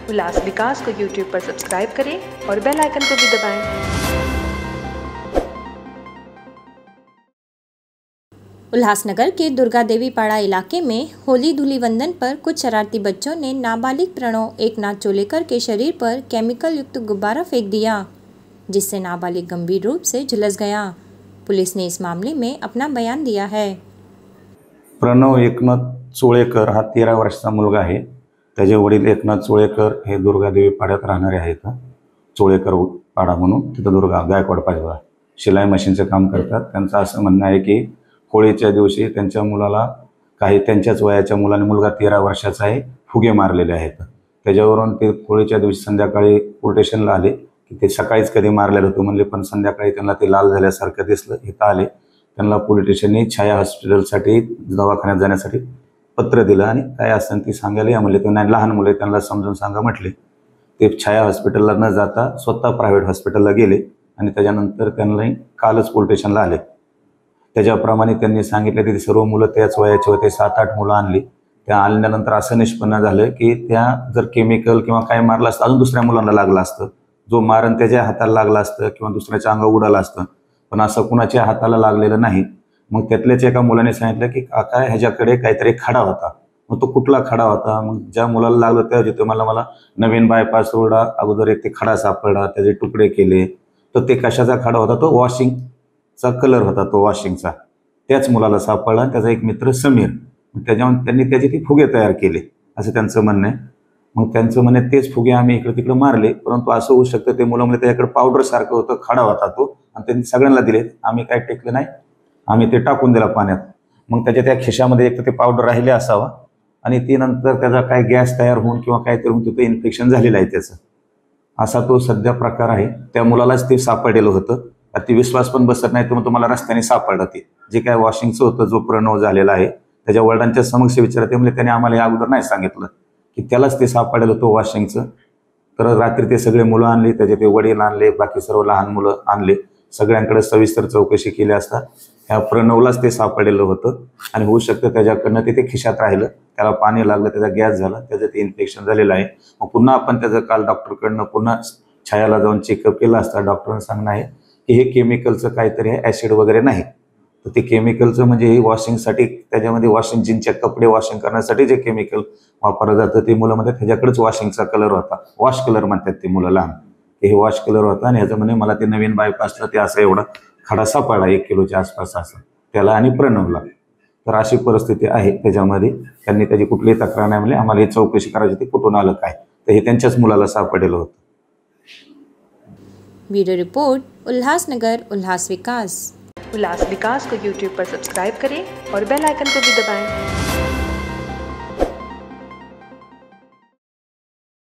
उल्लास विकास को YouTube पर subscribe करें और बेल आइकन को भी दबाएं। उल्लासनगर के दुर्गा देवी पाड़ा इलाके में होली धूलिवंदन पर कुछ शरारती बच्चों ने नाबालिग प्रणव एकनाथ चोलेकर के शरीर पर केमिकल युक्त गुब्बारा फेंक दिया, जिससे नाबालिग गंभीर रूप से झुलस गया। पुलिस ने इस मामले में अपना बयान दिया है। प्रणव एकनाथ चोळेकर हा 13 वर्षाचा मुलगा आहे। त्याचे वडील एकनाथ चोळेकर हे दुर्गादेवी पाड्यात राहणारे आहेत। चोळेकर पाडा म्हणून तिथं दुर्गा गायकवाड पाडा शिलाई मशीनचं काम करतात। त्यांचं असं म्हणणं आहे की होळीच्या दिवशी त्यांच्या मुलाला काही त्यांच्याच वयाच्या मुलाने, मुलगा 13 वर्षाचा आहे, फुगे मारलेले आहेत। त्याच्यावरून ते होळीच्या दिवशी संध्याकाळी पोलीस स्टेशनला आले की ते सकाळीच कधी मारलेलं होतं म्हणले, पण संध्याकाळी त्यांना ते लाल झाल्यासारखं दिसलं। इथं आले, त्यांना पोलीस स्टेशनने छाया हॉस्पिटलसाठी दवाखान्यात जाण्यासाठी पत्र दिलं आणि काय असेल ती सांगायला या म्हणले। त्यांना लहान मुले त्यांना समजून सांगा म्हटले। ते छाया हॉस्पिटलला न जाता स्वतः प्रायव्हेट हॉस्पिटलला गेले आणि त्याच्यानंतर त्यांना कालच पोलीस स्टेशनला आले। त्याच्याप्रमाणे त्यांनी सांगितलं की सर्व मुलं त्याच वयाचे होते, 7-8 मुलं आणली। त्या आणल्यानंतर असं निष्पन्न झालं की त्या जर केमिकल किंवा काय मारलं असतं अजून दुसऱ्या मुलांना लागलं असतं, जो मारण त्याच्या हाताला लागला असतं किंवा दुसऱ्याच्या अंगावर उडालं असतं, पण असं कुणाच्या हाताला लागलेलं नाही। मग त्यातल्याच एका मुलाने सांगितलं की काका ह्याच्याकडे काहीतरी खडा होता। मग तो कुठला खडा होता? मग ज्या मुलाला लागलं त्या जिथे मला नवीन बायपास रोडा अगोदर एक ते खडा सापडला, त्याचे तुकडे केले। तर ते कशाचा खडा होता? तो वॉशिंगचा कलर होता, तो वॉशिंगचा। त्याच मुलाला सापडला, त्याचा एक मित्र समीर। त्याच्यावर त्यांनी त्याचे ते फुगे तयार केले असं त्यांचं म्हणणं आहे। मग त्यांचं म्हणणं तेच फुगे आम्ही इकडे तिकडे मारले, परंतु असं होऊ शकतं ते मुलामुळे त्याच्याकडे पावडर सारखं होतं, खडा होता तो, आणि त्यांनी सगळ्यांना दिले। आम्ही काय टेकलं नाही, आम्ही ते टाकून दिला पाण्यात। मग त्याच्या त्या खिशामध्ये एक तर ते पावडर राहिले असावा आणि ती नंतर त्याचा काय गॅस तयार होऊन किंवा काहीतरी होऊन तिथं इन्फेक्शन झालेलं आहे त्याचं, असा तो सध्या प्रकार आहे। त्या मुलालाच ते सापडलेलं होतं। ती विश्वास पण बसत नाही, तर मग तुम्हाला रस्त्याने सापडलं ते जे काय वॉशिंगचं होतं, जो प्रणव झालेला आहे त्याच्या वडिलांच्या समक्ष विचारते म्हणजे त्याने आम्हाला या अगोदर नाही सांगितलं की त्यालाच ते सापडलेलं होतं वॉशिंगचं। तर रात्री ते सगळे मुलं आणली, त्याचे ते वडील आणले, बाकी सर्व लहान मुलं आणले। सगळ्यांकडे सविस्तर चौकशी केली असता ह्या प्रणवलाच ते सापडलेलं होतं आणि होऊ शकतं त्याच्याकडनं ते खिशात राहिलं, त्याला पाणी लागलं, त्याचा गॅस झाला, त्याचं ते इन्फेक्शन झालेलं आहे। मग पुन्हा आपण त्याचं काल डॉक्टरकडनं पुन्हा छायाला जाऊन चेकअप केलं असता डॉक्टरांनी सांगणं आहे की हे केमिकलचं काहीतरी आहे, ॲसिड वगैरे नाही। तर ते केमिकलचं म्हणजे हे वॉशिंगसाठी, त्याच्यामध्ये वॉशिंग जीनचे कपडे वॉशिंग करण्यासाठी जे केमिकल वापरलं जातं ते मुलामध्ये त्याच्याकडेच वॉशिंगचा कलर होता, वॉश कलर म्हणतात ते मुलं लहान, हे वॉश कलर होता। आणि ह्याचं म्हणे मला ते नवीन बायपासला ते असं एवढा खडा सापडला 1 किलोच्या आसपास असं त्याला आणि प्रणवला। तर अशी परिस्थिती आहे त्याच्यामध्ये। त्यांनी त्याची कुठलीही तक्रार नाही म्हणले, आम्हाला ही चौकशी करायची होती कुठून आलं काय, तर हे त्यांच्याच मुलाला सापडलेलं होतं। ब्यूरो रिपोर्ट, उल्लासनगर उल्लास विकास। उल्लास विकास को YouTube पर सब्सक्राइब करें और बेल आइकन को भी दबाएं।